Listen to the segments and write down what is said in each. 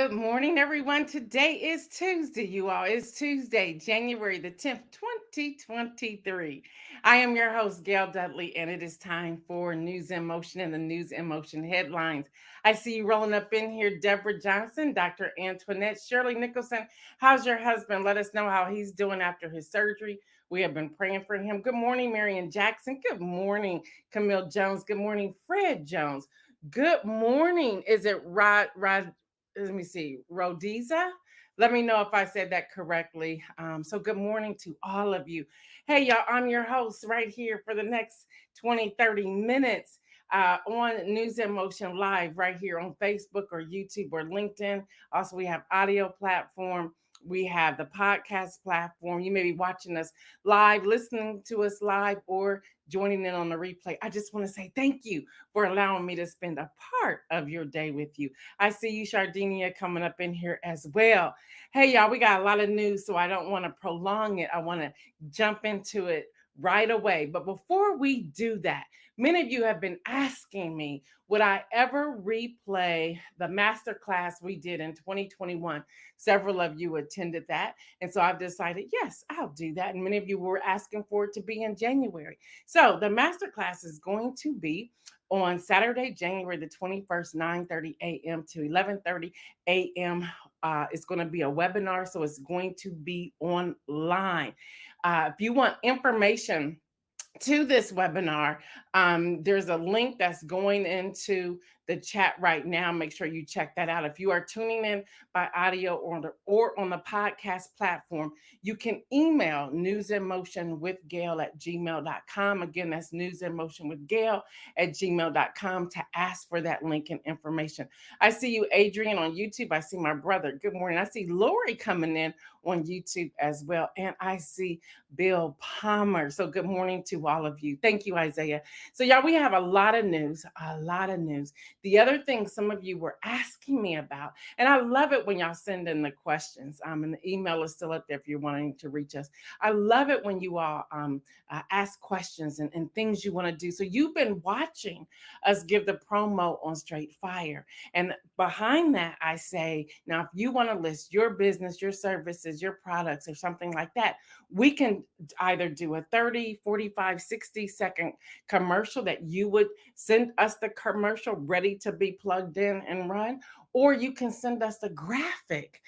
Good morning, everyone. Today is Tuesday, you all. It's Tuesday, January the 10th, 2023. I am your host, Gail Dudley, and it is time for News in Motion and the News in Motion headlines. I see you rolling up in here, Deborah Johnson, Dr. Antoinette, Shirley Nicholson. How's your husband? Let us know how he's doing after his surgery. We have been praying for him. Good morning, Marion Jackson. Good morning, Camille Jones. Good morning, Fred Jones. Good morning. Is it Rod? Let me see, Rodiza. Let me know if I said that correctly. So good morning to all of you. Hey, y'all, I'm your host right here for the next 20, 30 minutes on News in Motion Live right here on Facebook or YouTube or LinkedIn. Also, we have audio platform. We have the podcast platform. You may be watching us live, listening to us live, or joining in on the replay. I just want to say thank you for allowing me to spend a part of your day with you. I see you, Shardinia, coming up in here as well. Hey, y'all, we got a lot of news, so I don't want to prolong it. I want to jump into it right away. But before we do that, many of you have been asking me, would I ever replay the masterclass we did in 2021? Several of you attended that. And so I've decided, yes, I'll do that. And many of you were asking for it to be in January. So the masterclass is going to be on Saturday, January the 21st, 9:30 a.m. to 11:30 a.m. It's going to be a webinar, so it's going to be online. If you want information to this webinar, there's a link that's going into the chat right now. Make sure you check that out. If you are tuning in by audio or on the podcast platform, you can email newsinmotionwithgail at gmail.com. Again, that's newsinmotionwithgail at gmail.com to ask for that link and information. I see you, Adrian, on YouTube. I see my brother. Good morning. I see Lori coming in on YouTube as well. And I see Bill Palmer. So good morning to all of you. Thank you, Isaiah. So y'all, we have a lot of news, a lot of news. The other thing some of you were asking me about, and I love it when y'all send in the questions. And the email is still up there if you're wanting to reach us. I love it when you all ask questions and things you want to do. So you've been watching us give the promo on Straight Fire. And behind that, I say, now, if you want to list your business, your services, your products, or something like that, we can either do a 30, 45, 60-second commercial that you would send us the commercial ready to be plugged in and run, or you can send us a graphic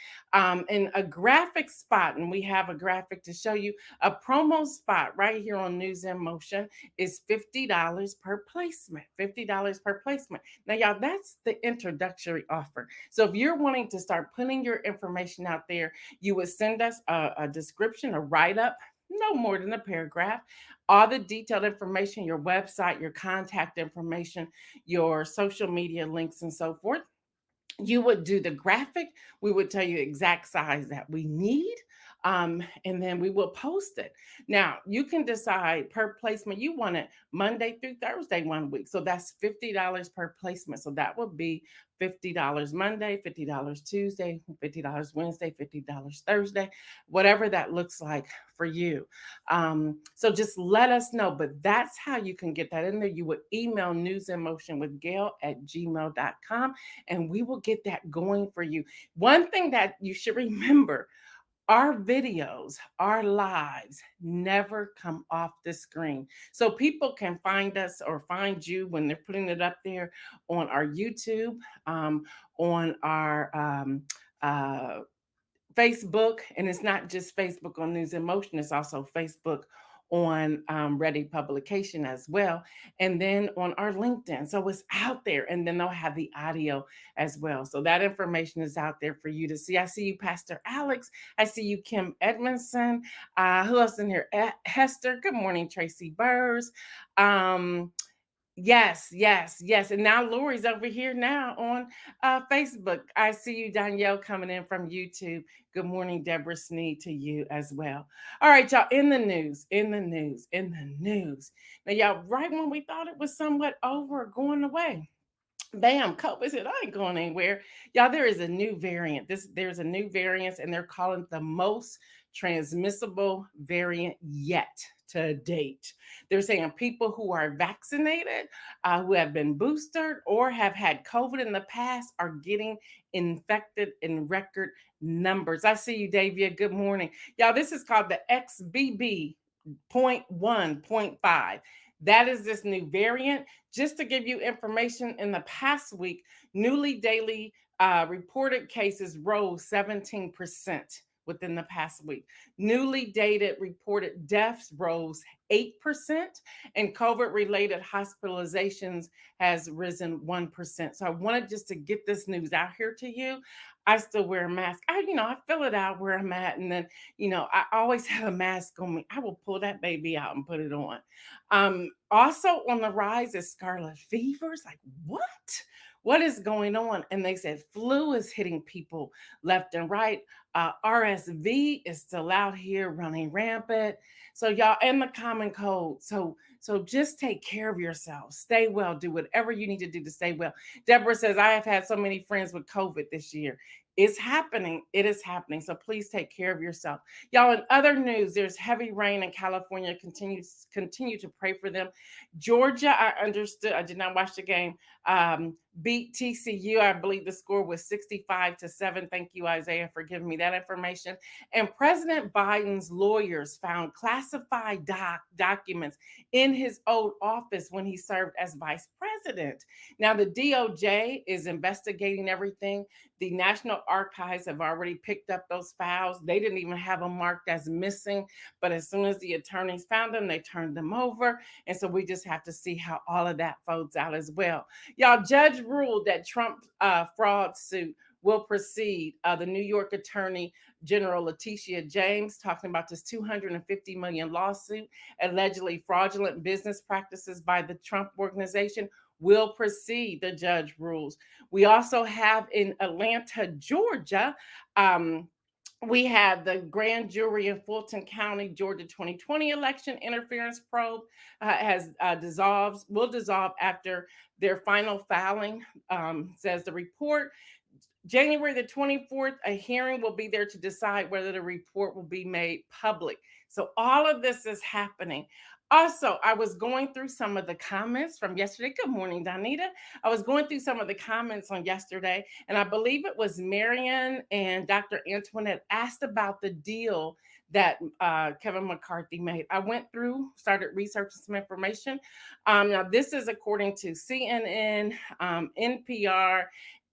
in a graphic spot. And we have a graphic to show you. A promo spot right here on News in Motion is $50 per placement. $50 per placement. Now, y'all, that's the introductory offer. So if you're wanting to start putting your information out there, you would send us a description, a write-up, no more than a paragraph, all the detailed information, your website, your contact information, your social media links, and so forth. You would do the graphic. We would tell you the exact size that we need. And then we will post it. Now, you can decide per placement. You want it Monday through Thursday 1 week. So that's $50 per placement. So that would be $50 Monday, $50 Tuesday, $50 Wednesday, $50 Thursday, whatever that looks like for you. So just let us know. But that's how you can get that in there. You would email newsinmotionwithgail at gmail.com and we will get that going for you. One thing that you should remember, our videos, our lives never come off the screen. So people can find us or find you when they're putting it up there on our YouTube, on our Facebook, and it's not just Facebook on News in Motion, it's also Facebook on Ready Publication as well, and then on our LinkedIn. So it's out there, and then they'll have the audio as well. So that information is out there for you to see. I see you, Pastor Alex. I see you, Kim Edmondson. Who else in here? Hester. Good morning, Tracy Burrs. Yes, yes, yes. And now Lori's over here now on Facebook. I see you, Danielle, coming in from YouTube. Good morning, Deborah Sneed, to you as well. All right, y'all, in the news, in the news, in the news. Now, y'all, right when we thought it was somewhat over or going away, bam, COVID said, I ain't going anywhere. Y'all, there is a new variant. There's a new variant, and they're calling it the most transmissible variant yet to date. They're saying people who are vaccinated, who have been boosted or have had COVID in the past are getting infected in record numbers. I see you, Davia. Good morning. Y'all, this is called the XBB point 1.5. That is this new variant. Just to give you information, in the past week, newly daily reported cases rose 17% within the past week. Newly dated reported deaths rose 8%, and COVID related hospitalizations has risen 1%. So I wanted just to get this news out here to you. I still wear a mask. I fill it out where I'm at, and then, I always have a mask on me. I will pull that baby out and put it on. Also on the rise is scarlet fevers. Like, what? What is going on? And they said flu is hitting people left and right. RSV is still out here running rampant. So y'all, and the common cold. So just take care of yourself. Stay well. Do whatever you need to do to stay well. Deborah says, I have had so many friends with COVID this year. It's happening. It is happening. So please take care of yourself. Y'all, in other news, there's heavy rain in California. Continue to pray for them. Georgia, I understood. I did not watch the game. Beat TCU. I believe the score was 65-7. Thank you, Isaiah, for giving me that information. And President Biden's lawyers found classified documents in his old office when he served as vice president. Now, the DOJ is investigating everything. The National Archives have already picked up those files. They didn't even have them marked as missing, but as soon as the attorneys found them, they turned them over. And so we just have to see how all of that folds out as well. Y'all, judge ruled that Trump fraud suit will proceed. The New York Attorney General Letitia James talking about this $250 million lawsuit, allegedly fraudulent business practices by the Trump organization, will proceed, the judge rules. We also have in Atlanta, Georgia, we have the grand jury in Fulton County, Georgia 2020 election interference probe will dissolve after their final filing, says the report. January the 24th, a hearing will be there to decide whether the report will be made public. So all of this is happening. Also, I was going through some of the comments from yesterday. Good morning, Donita. I was going through some of the comments on yesterday, and I believe it was Marion and Dr. Antoinette asked about the deal that Kevin McCarthy made. I went through, started researching some information. Now, this is according to CNN, NPR,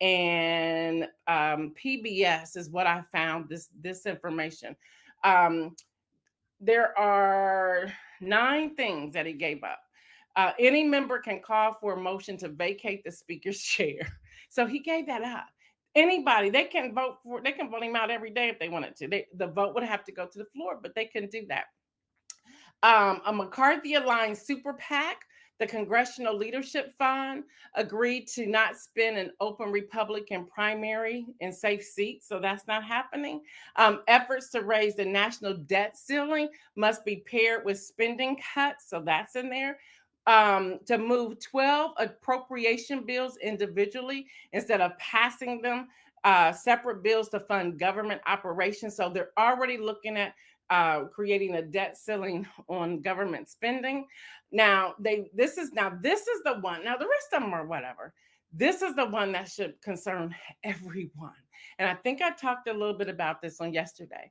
and PBS is what I found this information. There are 9 things that he gave up. Any member can call for a motion to vacate the speaker's chair. So he gave that up. Anybody, they can vote him out every day if they wanted to. The vote would have to go to the floor, but they can do that. A McCarthy aligned super PAC, the Congressional Leadership Fund, agreed to not spend an open Republican primary in safe seats, so that's not happening. Efforts to raise the national debt ceiling must be paired with spending cuts, so that's in there. To move 12 appropriation bills individually instead of passing them separate bills to fund government operations. So they're already looking at creating a debt ceiling on government spending. Now this is the one. Now the rest of them are whatever. This is the one that should concern everyone. And I think I talked a little bit about this on yesterday.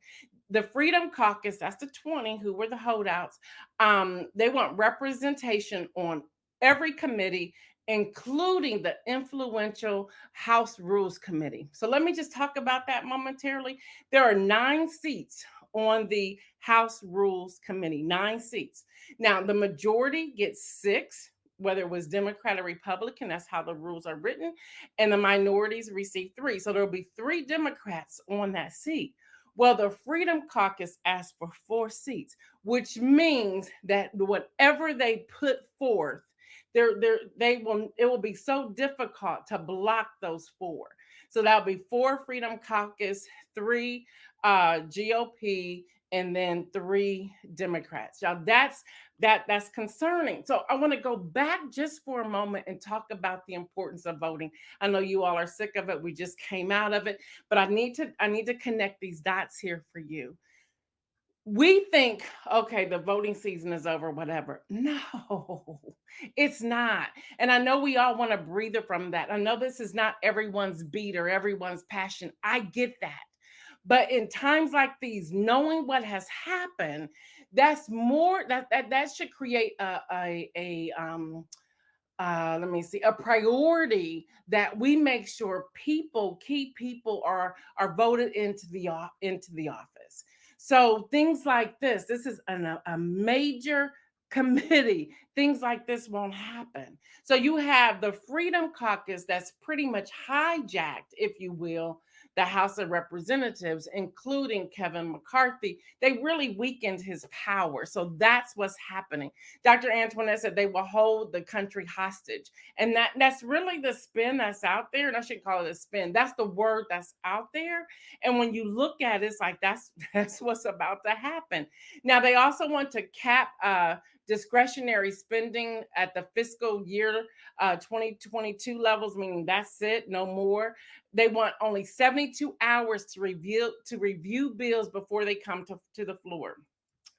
The Freedom Caucus, that's the 20 who were the holdouts. They want representation on every committee, including the influential House Rules Committee. So let me just talk about that momentarily. There are 9 seats on the House Rules Committee, 9 seats. Now, the majority gets 6, whether it was Democrat or Republican, that's how the rules are written, and the minorities receive 3. So there'll be 3 Democrats on that seat. Well, the Freedom Caucus asked for 4 seats, which means that whatever they put forth, it will be so difficult to block those 4. So that'll be 4 Freedom Caucus, 3 GOP, and then 3 Democrats. Now that's concerning. So I want to go back just for a moment and talk about the importance of voting. I know you all are sick of it. We just came out of it, but I need to connect these dots here for you. We think, okay, the voting season is over, whatever. No, it's not. And I know we all want a breather from that. I know this is not everyone's beat or everyone's passion. I get that. But in times like these, knowing what has happened, that's more that should create let me see, a priority that we make sure key people are voted into into the office. So things like this is a major committee. Things like this won't happen. So you have the Freedom Caucus that's pretty much hijacked, if you will, the House of Representatives, including Kevin McCarthy. They really weakened his power. So that's what's happening. Dr. Antoinette said they will hold the country hostage. And that's really the spin that's out there. And I shouldn't call it a spin. That's the word that's out there. And when you look at it, it's like that's what's about to happen. Now they also want to cap discretionary spending at the fiscal year 2022 levels, meaning that's it, no more. They want only 72 hours to review bills before they come to the floor.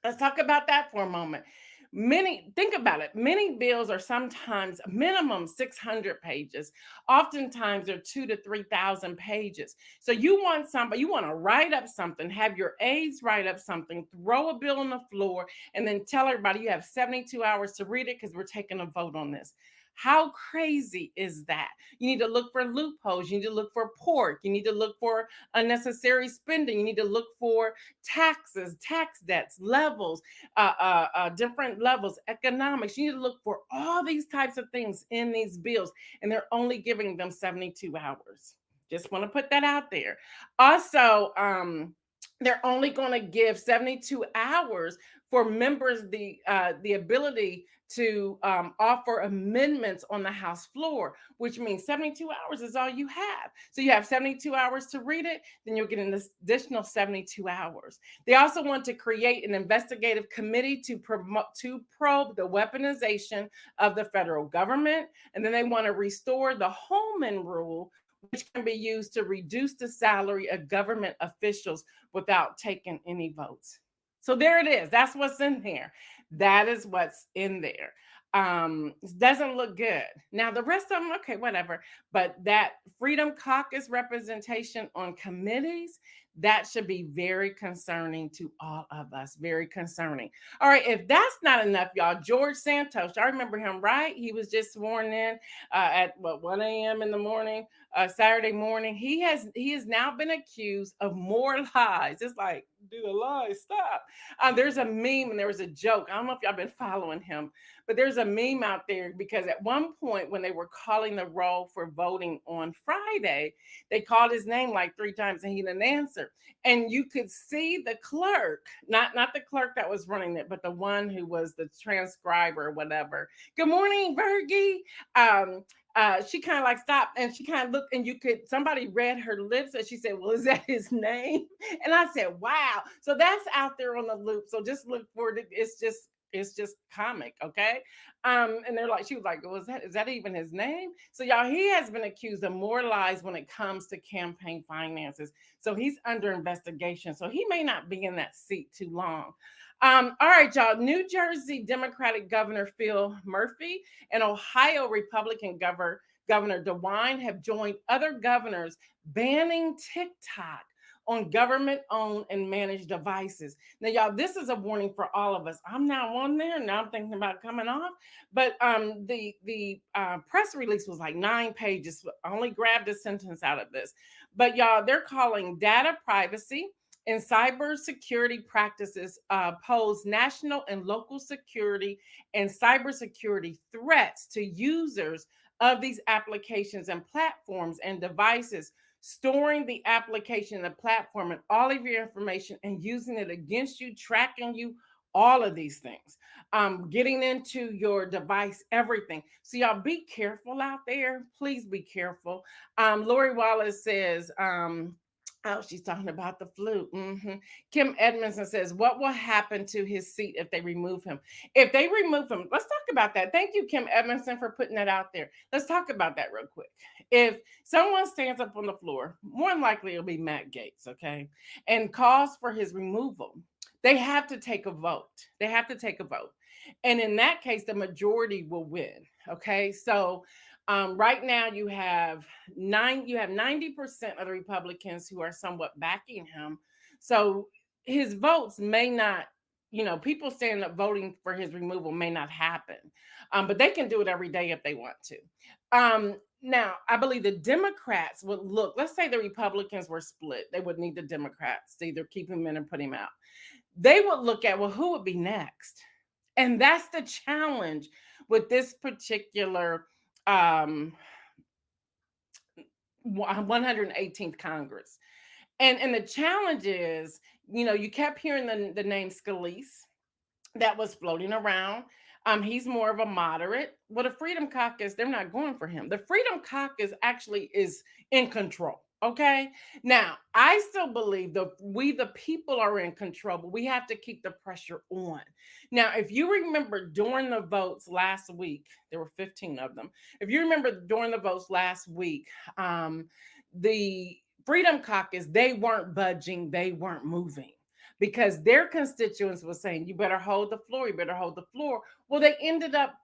Let's talk about that for a moment. Think about it. Many bills are sometimes minimum 600 pages. Oftentimes they're 2 to 3,000 pages. So you want to write up something, have your aides write up something, throw a bill on the floor, and then tell everybody you have 72 hours to read it because we're taking a vote on this. How crazy is that? You need to look for loopholes. You need to look for pork. You need to look for unnecessary spending. You need to look for taxes, tax debts, levels, different levels, economics. You need to look for all these types of things in these bills, and they're only giving them 72 hours. Just want to put that out there. Also, they're only going to give 72 hours for members the ability to offer amendments on the House floor, which means 72 hours is all you have. So you have 72 hours to read it, then you'll get an additional 72 hours. They also want to create an investigative committee to probe the weaponization of the federal government, and then they want to restore the Holman Rule, which can be used to reduce the salary of government officials without taking any votes. So there it is. That's what's in there. That is what's in there. It doesn't look good. Now the rest of them, okay, whatever. But that Freedom Caucus representation on committees, that should be very concerning to all of us. Very concerning. All right, if that's not enough, y'all, George Santos, I remember him, right? He was just sworn in at what 1 a.m. in the morning, Saturday morning. He has now been accused of more lies. It's like, do the lies stop? There's a meme and there was a joke. I don't know if y'all been following him, but there's a meme out there because at one point when they were calling the roll for voting on Friday, they called his name like 3 times and he didn't answer. And you could see the clerk, not the clerk that was running it, but the one who was the transcriber or whatever. Good morning, Virgie. She kind of like stopped and she kind of looked and somebody read her lips and she said, well, is that his name? And I said, wow. So that's out there on the loop. So just look for it. It's just comic, okay? And she was like, well, is that even his name? So y'all, he has been accused of more lies when it comes to campaign finances. So he's under investigation. So he may not be in that seat too long. All right, y'all. New Jersey Democratic Governor Phil Murphy and Ohio Republican Governor DeWine have joined other governors banning TikTok on government-owned and managed devices. Now, y'all, this is a warning for all of us. I'm now on there. Now I'm thinking about coming off. But the press release was like 9 pages. I only grabbed a sentence out of this. But y'all, they're calling data privacy and cybersecurity practices pose national and local security and cybersecurity threats to users of these applications and platforms and devices, storing the application and the platform and all of your information and using it against you, tracking you, all of these things, getting into your device, everything. So y'all be careful out there. Please be careful. Lori Wallace says, oh, she's talking about the flu. Kim Edmondson says, what will happen to his seat if they remove him? If they remove him, let's talk about that. Thank you, Kim Edmondson, for putting that out there. Let's talk about that real quick. If someone stands up on the floor, more than likely it'll be Matt Gaetz, okay, and calls for his removal. They have to take a vote. They have to take a vote. And in that case, the majority will win. Okay. So right now you have 90% of the Republicans who are somewhat backing him. So his votes may not, people standing up voting for his removal may not happen. But they can do it every day if they want to. Now, I believe the Democrats would look, let's say the Republicans were split. They would need the Democrats to either keep him in and put him out. They would look at, well, who would be next? And that's the challenge with this particular 118th Congress. And the challenge is, you kept hearing the name Scalise that was floating around. He's more of a moderate. Well, the Freedom Caucus, they're not going for him. The Freedom Caucus actually is in control. Okay. Now, I still believe that we, the people, are in control, but we have to keep the pressure on. Now, if you remember during the votes last week, there were 15 of them. If you remember during the votes last week, the Freedom Caucus, they weren't budging, they weren't moving because their constituents were saying, you better hold the floor, you better hold the floor. Well, they ended up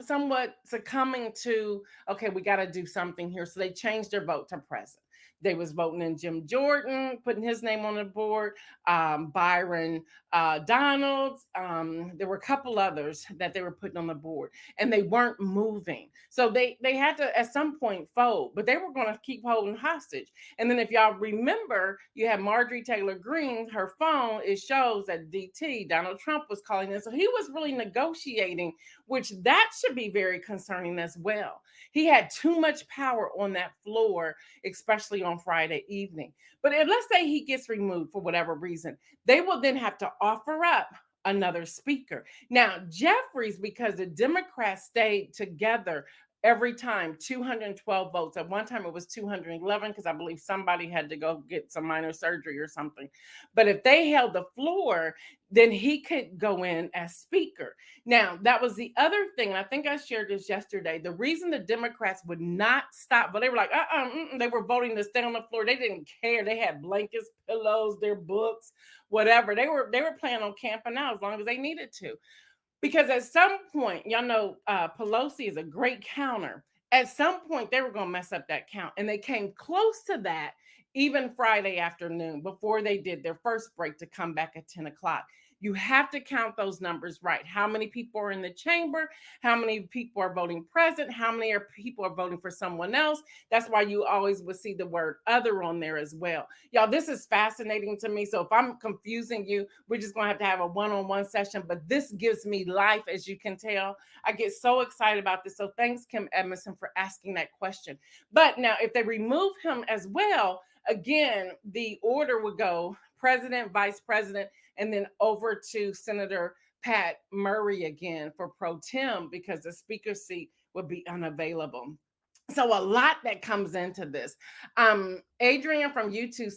somewhat succumbing to, okay, we got to do something here. So they changed their vote to present. They was voting in Jim Jordan, putting his name on the board, Byron Donalds. There were a couple others that they were putting on the board, and they weren't moving. So they had to at some point fold, but they were going to keep holding hostage. And then if y'all remember, you had Marjorie Taylor Greene, her phone, it shows that Donald Trump was calling in. So he was really negotiating, which that should be very concerning as well. He had too much power on that floor, especially on Friday evening. But if let's say he gets removed for whatever reason, they will then have to offer up another speaker. Now, Jeffries, because the Democrats stayed together every time, 212 votes. At one time it was 211 because I believe somebody had to go get some minor surgery or something. But if they held the floor, then he could go in as speaker. Now, that was the other thing, and I think I shared this yesterday. The reason the Democrats would not stop, but they were like, they were voting to stay on the floor. They didn't care. They had blankets, pillows, their books, whatever. They were planning on camping out as long as they needed to. Because at some point, y'all know Pelosi is a great counter. At some point, they were going to mess up that count. And they came close to that even Friday afternoon before they did their first break to come back at 10 o'clock. You have to count those numbers right. How many people are in the chamber? How many people are voting present? How many people are voting for someone else? That's why you always would see the word other on there as well. Y'all, this is fascinating to me. So if I'm confusing you, we're just going to have a one-on-one session. But this gives me life, as you can tell. I get so excited about this. So thanks, Kim Edmondson, for asking that question. But now, if they remove him as well, again, the order would go president, vice president, and then over to Senator Pat Murray again for pro tem because the speaker seat would be unavailable. So a lot that comes into this. Adrian from YouTube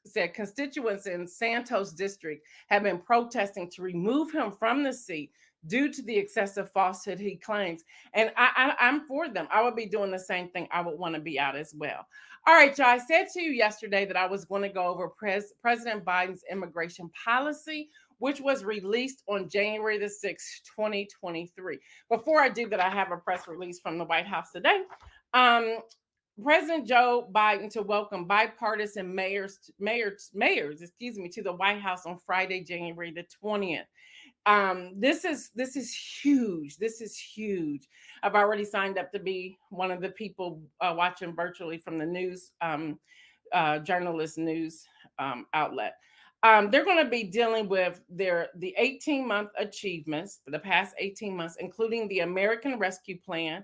said constituents in Santos district have been protesting to remove him from the seat due to the excessive falsehood he claims. And I'm for them. I would be doing the same thing. I would want to be out as well. All right, y'all. I said to you yesterday that I was going to go over President Biden's immigration policy, which was released on January the 6th, 2023. Before I do that, I have a press release from the White House today. President Joe Biden to welcome bipartisan mayors, to the White House on Friday, January the 20th. This is huge. This is huge. I've already signed up to be one of the people watching virtually from the news journalist news outlet. They're going to be dealing with the 18-month achievements for the past 18 months, including the American Rescue Plan,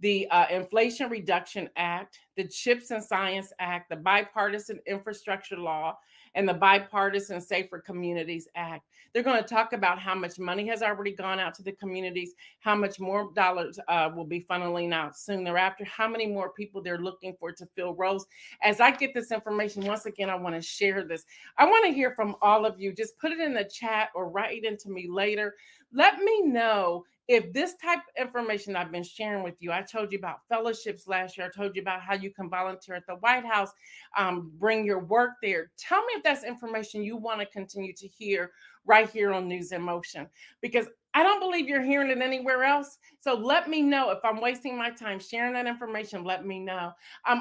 the Inflation Reduction Act, the CHIPS and Science Act, the Bipartisan Infrastructure Law, and the Bipartisan Safer Communities Act. They're going to talk about how much money has already gone out to the communities, how much more dollars will be funneling out soon thereafter, how many more people they're looking for to fill roles. As I get this information, once again, I want to share this. I want to hear from all of you. Just put it in the chat or write it into me later. Let me know if this type of information I've been sharing with you, I told you about fellowships last year. I told you about how you can volunteer at the White House, bring your work there. Tell me if that's information you want to continue to hear right here on News in Motion, because I don't believe you're hearing it anywhere else. So let me know if I'm wasting my time sharing that information. Let me know.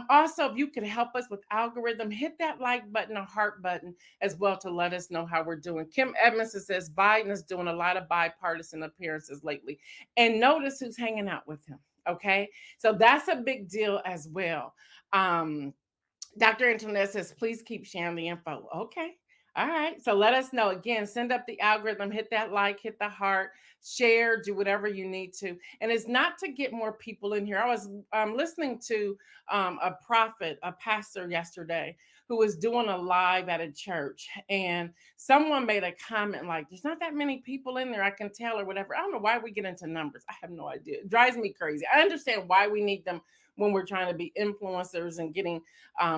Also, if you could help us with algorithm, hit that like button or heart button as well to let us know how we're doing. Kim Edmondson says Biden is doing a lot of bipartisan appearances lately. And notice who's hanging out with him. Okay. So that's a big deal as well. Dr. Antoinette says, please keep sharing the info. Okay. All right. So let us know. Again, send up the algorithm, hit that like, hit the heart, share, do whatever you need to. And it's not to get more people in here. I was listening to a prophet, a pastor yesterday who was doing a live at a church. And someone made a comment like, there's not that many people in there, I can tell, or whatever. I don't know why we get into numbers. I have no idea. It drives me crazy. I understand why we need them when we're trying to be influencers and getting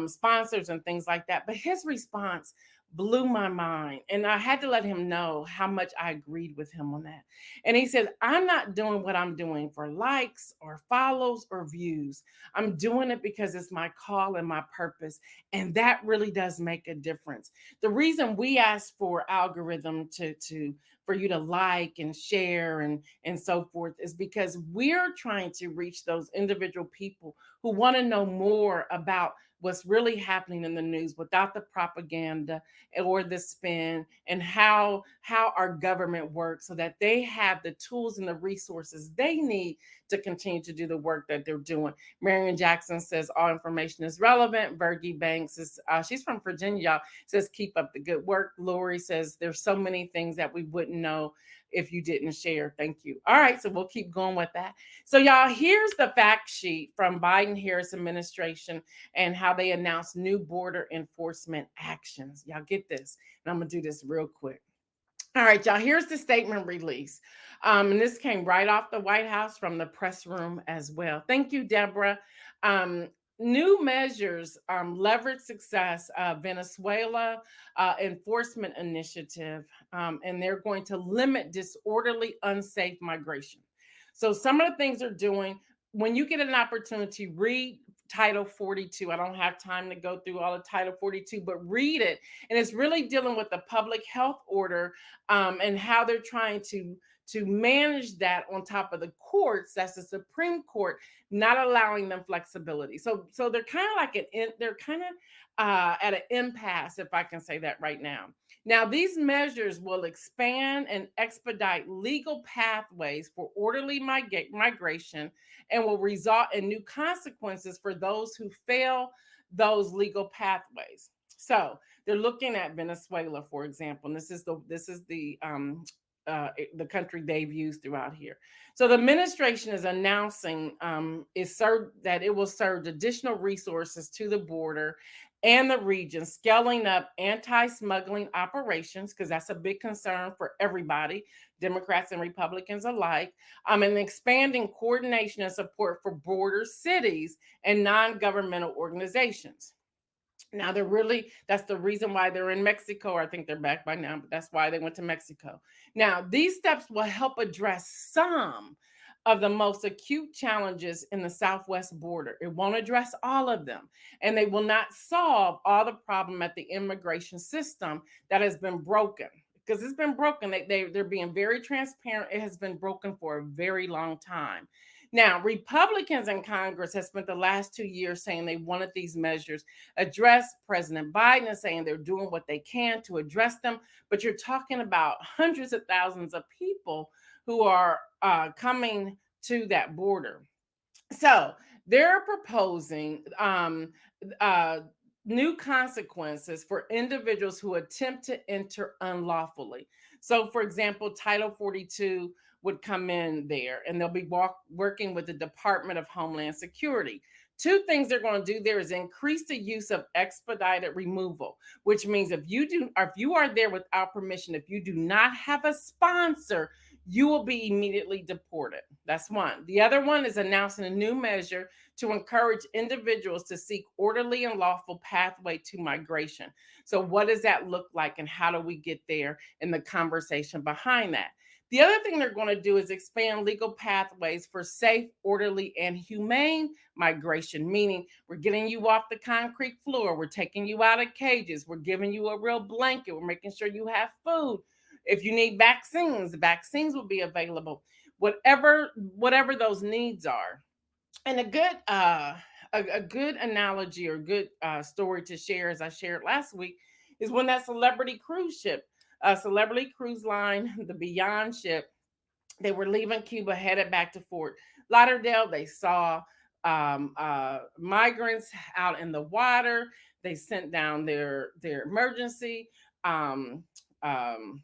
sponsors and things like that. But his response blew my mind. And I had to let him know how much I agreed with him on that. And he said, I'm not doing what I'm doing for likes or follows or views. I'm doing it because it's my call and my purpose. And that really does make a difference. The reason we ask for algorithm to for you to like and share and so forth is because we're trying to reach those individual people who want to know more about what's really happening in the news without the propaganda or the spin, and how our government works so that they have the tools and the resources they need to continue to do the work that they're doing. Marion Jackson says all information is relevant. Bergie Banks is she's from Virginia, y'all, says keep up the good work. Lori says there's so many things that we wouldn't know if you didn't share. Thank you. All right, so we'll keep going with that. So y'all, here's the fact sheet from Biden-Harris administration and how they announced new border enforcement actions. Y'all get this, and I'm gonna do this real quick. All right, y'all, here's the statement release. And this came right off the White House from the press room as well. Thank you, Deborah. Um, New measures leverage success Venezuela enforcement initiative, and they're going to limit disorderly, unsafe migration. So some of the things they're doing, when you get an opportunity, read Title 42. I don't have time to go through all of Title 42, but read it. And it's really dealing with the public health order, and how they're trying to manage that on top of the courts. That's the Supreme Court, not allowing them flexibility. So they're kind of like they're kind of at an impasse, if I can say that right now. Now, these measures will expand and expedite legal pathways for orderly migration and will result in new consequences for those who fail those legal pathways. So they're looking at Venezuela, for example, and this is the country they've used throughout here. So the administration is announcing that it will serve additional resources to the border and the region, scaling up anti-smuggling operations, because that's a big concern for everybody, Democrats and Republicans alike, and expanding coordination and support for border cities and non-governmental organizations. Now that's the reason why they're in Mexico. Or I think they're back by now, but that's why they went to Mexico. Now, these steps will help address some of the most acute challenges in the Southwest border. It won't address all of them, and they will not solve all the problem at the immigration system that has been broken. Because it's been broken. They're being very transparent. It has been broken for a very long time. Now, Republicans in Congress have spent the last 2 years saying they wanted these measures addressed. President Biden is saying they're doing what they can to address them, but you're talking about hundreds of thousands of people who are coming to that border. So they're proposing uh, new consequences for individuals who attempt to enter unlawfully. So, for example, Title 42 would come in there, and they'll be working with the Department of Homeland Security. Two things they're going to do there is increase the use of expedited removal, which means if you are there without permission, if you do not have a sponsor, you will be immediately deported. That's one. The other one is announcing a new measure to encourage individuals to seek orderly and lawful pathway to migration. So what does that look like, and how do we get there, in the conversation behind that? The other thing they're going to do is expand legal pathways for safe, orderly, and humane migration, meaning we're getting you off the concrete floor, we're taking you out of cages, we're giving you a real blanket, we're making sure you have food. If you need vaccines, vaccines will be available. Whatever those needs are. And a good analogy or good story to share, as I shared last week, is when that celebrity cruise ship, celebrity cruise line, the Beyond ship, they were leaving Cuba, headed back to Fort Lauderdale. They saw migrants out in the water. They sent down their emergency um,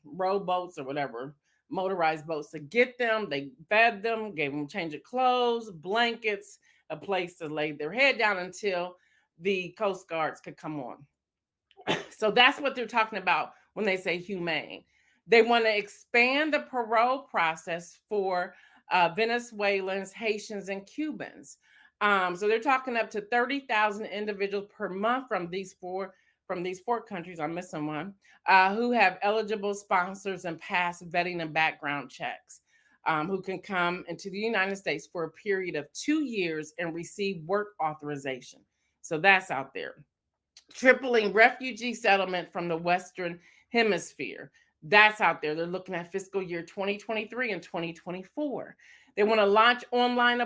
rowboats or whatever, motorized boats to get them. They fed them, gave them change of clothes, blankets, a place to lay their head down until the Coast Guards could come on. So that's what they're talking about when they say humane. They want to expand the parole process for Venezuelans, Haitians, and Cubans. So they're talking up to 30,000 individuals per month from these four countries. I'm missing one, who have eligible sponsors and pass vetting and background checks. Who can come into the United States for a period of 2 years and receive work authorization. So that's out there. Tripling refugee settlement from the Western Hemisphere. That's out there. They're looking at fiscal year 2023 and 2024. They want to launch online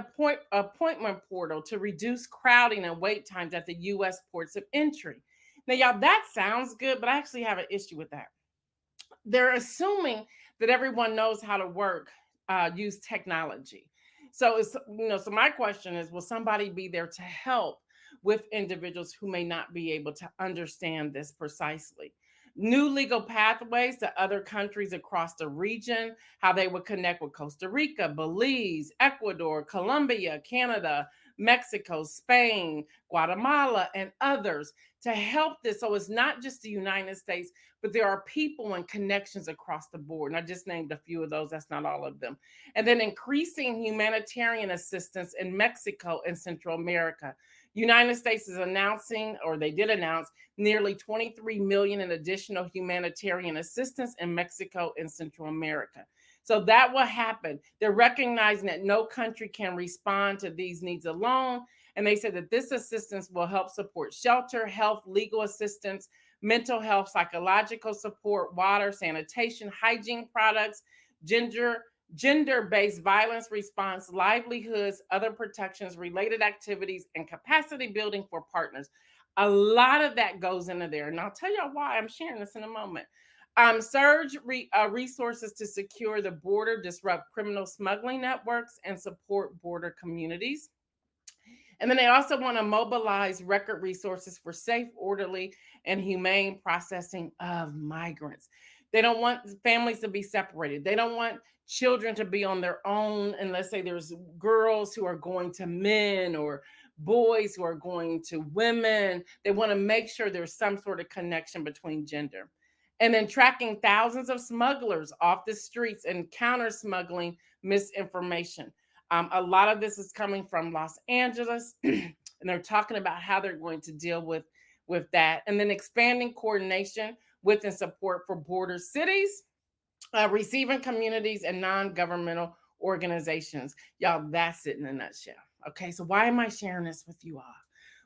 appointment portal to reduce crowding and wait times at the U.S. ports of entry. Now, y'all, that sounds good, but I actually have an issue with that. They're assuming that everyone knows how to use technology. So so my question is, will somebody be there to help with individuals who may not be able to understand this precisely? New legal pathways to other countries across the region, how they would connect with Costa Rica, Belize, Ecuador, Colombia, Canada, Mexico, Spain, Guatemala, and others to help this. So it's not just the United States, but there are people and connections across the board. And I just named a few of those, that's not all of them. And then increasing humanitarian assistance in Mexico and Central America. United States is announcing, or they did announce, nearly 23 million in additional humanitarian assistance in Mexico and Central America. So that will happen. They're recognizing that no country can respond to these needs alone. And they said that this assistance will help support shelter, health, legal assistance, mental health, psychological support, water, sanitation, hygiene products, gender gender-based violence response, livelihoods, other protections, related activities, and capacity building for partners. A lot of that goes into there. And I'll tell y'all why. I'm sharing this in a moment. Resources to secure the border, disrupt criminal smuggling networks, and support border communities. And then they also want to mobilize record resources for safe, orderly, and humane processing of migrants. They don't want families to be separated. They don't want children to be on their own. And let's say there's girls who are going to men or boys who are going to women. They want to make sure there's some sort of connection between gender. And then tracking thousands of smugglers off the streets and counter smuggling misinformation. A lot of this is coming from Los Angeles, and they're talking about how they're going to deal with that, and then expanding coordination with and support for border cities, receiving communities, and non-governmental organizations. Y'all, that's it in a nutshell. Okay, so why am I sharing this with you all?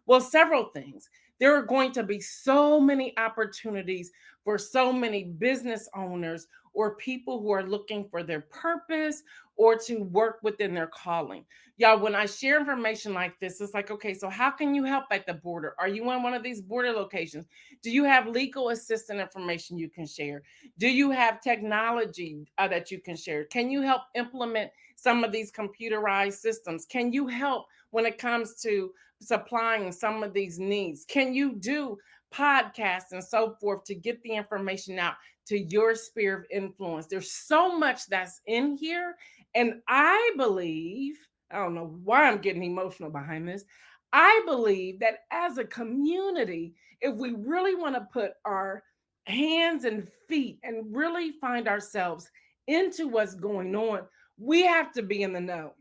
Well, several things. There are going to be so many opportunities for so many business owners or people who are looking for their purpose or to work within their calling. Y'all, when I share information like this, it's like, okay, so how can you help at the border? Are you in one of these border locations? Do you have legal assistant information you can share? Do you have technology that you can share? Can you help implement some of these computerized systems? Can you help when it comes to supplying some of these needs? Can you do podcasts and so forth to get the information out to your sphere of influence? There's so much that's in here. And I believe, I don't know why I'm getting emotional behind this. I believe that as a community, if we really want to put our hands and feet and really find ourselves into what's going on, we have to be in the know.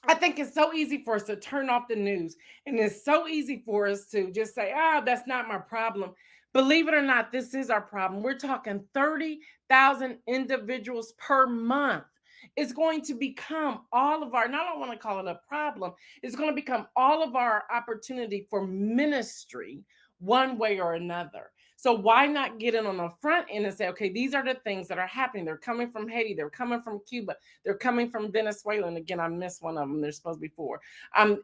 I think it's so easy for us to turn off the news, and it's so easy for us to just say, that's not my problem. Believe it or not, this is our problem. We're talking 30,000 individuals per month. It's going to become all of our, and I don't want to call it a problem, it's going to become all of our opportunity for ministry one way or another. So why not get in on the front end and say, okay, these are the things that are happening. They're coming from Haiti, they're coming from Cuba, they're coming from Venezuela. And again, I missed one of them. There's supposed to be four.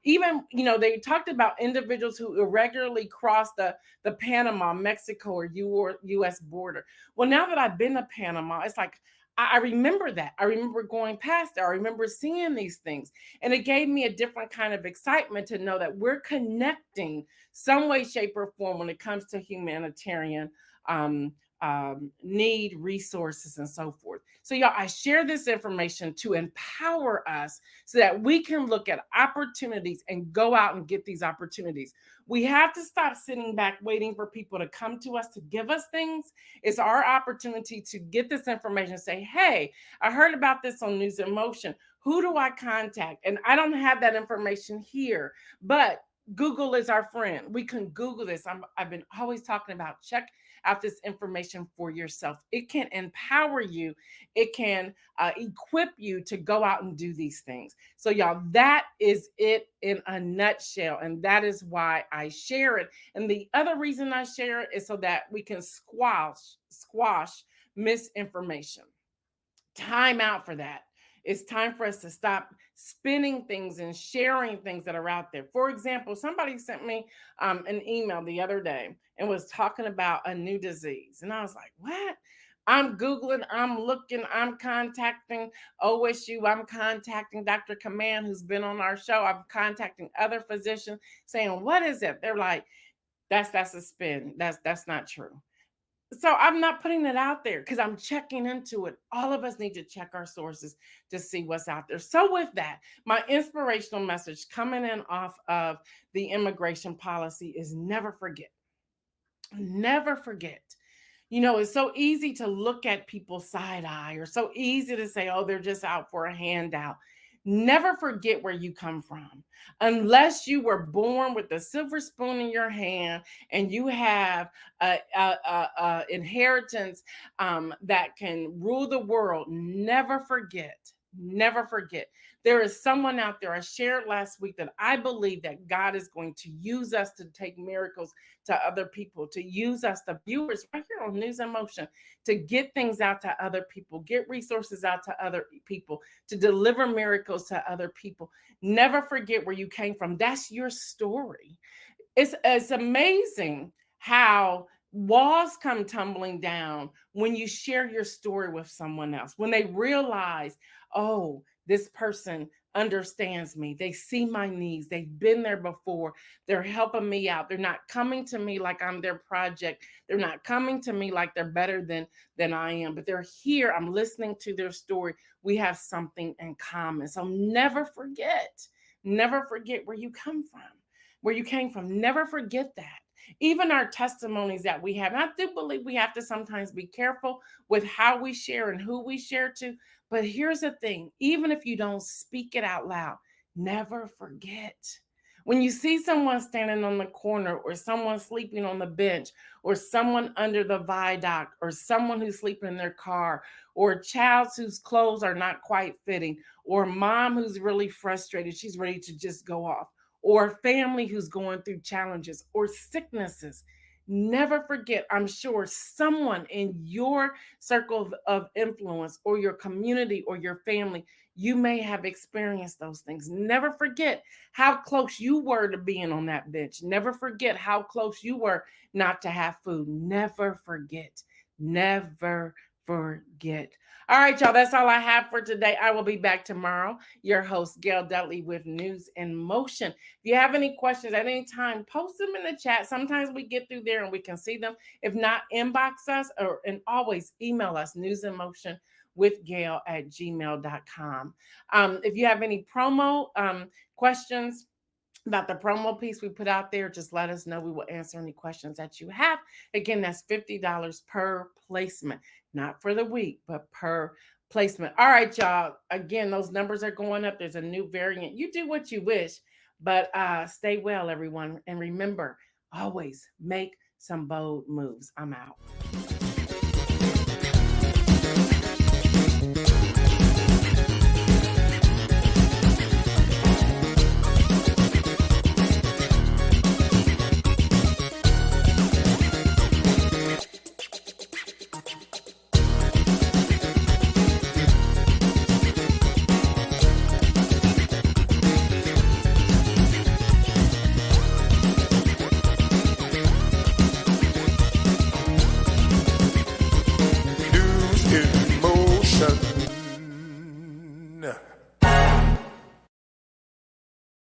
Even, they talked about individuals who irregularly cross the Panama, Mexico, or U.S. border. Well, now that I've been to Panama, it's like I remember that. I remember going past there. I remember seeing these things. And it gave me a different kind of excitement to know that we're connecting some way, shape, or form when it comes to humanitarian um, need, resources, and so forth. So, y'all, I share this information to empower us so that we can look at opportunities and go out and get these opportunities. We have to stop sitting back waiting for people to come to us to give us things. It's our opportunity to get this information and say, hey, I heard about this on News in Motion. Who do I contact? And I don't have that information here, but Google is our friend. We can Google this. I've been always talking about check out this information for yourself. It can empower you. It can equip you to go out and do these things. So, y'all, that is it in a nutshell. And that is why I share it. And the other reason I share it is so that we can squash misinformation. Time out for that. It's time for us to stop spinning things and sharing things that are out there. For example, somebody sent me an email the other day and was talking about a new disease. And I was like, what? I'm Googling, I'm looking, I'm contacting OSU, I'm contacting Dr. Command, who's been on our show. I'm contacting other physicians saying, what is it? They're like, that's a spin. That's not true. So I'm not putting it out there because I'm checking into it. All of us need to check our sources to see what's out there. So with that, my inspirational message coming in off of the immigration policy is never forget. Never forget. It's so easy to look at people side eye, or so easy to say, oh, they're just out for a handout. Never forget where you come from. Unless you were born with a silver spoon in your hand and you have a inheritance that can rule the world, never forget. Never forget. There is someone out there, I shared last week, that I believe that God is going to use us to take miracles to other people, to use us, the viewers right here on News in Motion, to get things out to other people, get resources out to other people, to deliver miracles to other people. Never forget where you came from. That's your story. It's amazing how walls come tumbling down when you share your story with someone else, when they realize, oh, this person understands me. They see my needs. They've been there before. They're helping me out. They're not coming to me like I'm their project. They're not coming to me like they're better than I am, but they're here. I'm listening to their story. We have something in common. So never forget where you come from, where you came from. Never forget that. Even our testimonies that we have. And I do believe we have to sometimes be careful with how we share and who we share to. But here's the thing, even if you don't speak it out loud, never forget. When you see someone standing on the corner, or someone sleeping on the bench, or someone under the viaduct, or someone who's sleeping in their car, or a child whose clothes are not quite fitting, or a mom who's really frustrated, she's ready to just go off, or a family who's going through challenges or sicknesses, never forget, I'm sure someone in your circle of influence, or your community, or your family, you may have experienced those things. Never forget how close you were to being on that bench. Never forget how close you were not to have food. Never forget. Never forget. All right, y'all, that's all I have for today. I will be back tomorrow. Your host, Gail Dudley, with News in Motion. If you have any questions at any time, post them in the chat. Sometimes we get through there and we can see them. If not, inbox us, and always email us, newsinmotion with Gail at gmail.com. If you have any promo questions about the promo piece we put out there, just let us know. We will answer any questions that you have. Again, that's $50 per placement, not for the week, but per placement. All right, y'all. Again, those numbers are going up. There's a new variant. You do what you wish, but stay well, everyone. And remember, always make some bold moves. I'm out.